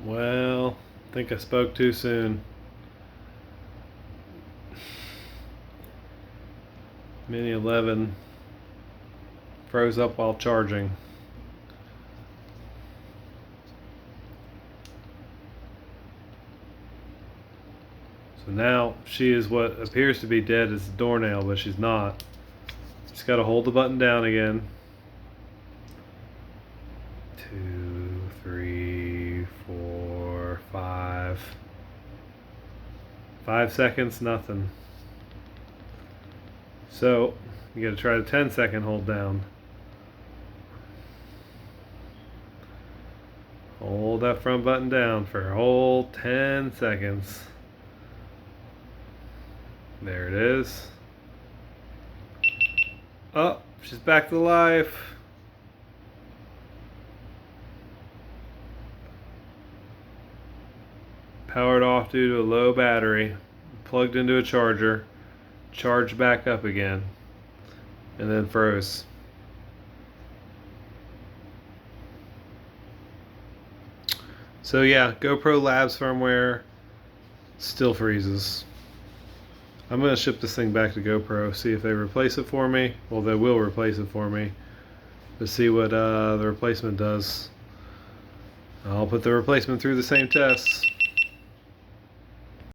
Well, I think I spoke too soon. Mini 11 froze up while charging. So now she is what appears to be dead as a doornail, but she's not. Just gotta hold the button down again. 2, 3, 4, 5. 5 seconds, nothing. So you gotta try the 10-second hold down. Hold that front button down for a whole 10 seconds. There it is. Oh, she's back to life. Powered off due to a low battery. Plugged into a charger. Charged back up again. And then froze. So yeah, GoPro Labs firmware still freezes. I'm going to ship this thing back to GoPro, see if they replace it for me. Well, they will replace it for me. To see what the replacement does. I'll put the replacement through the same tests.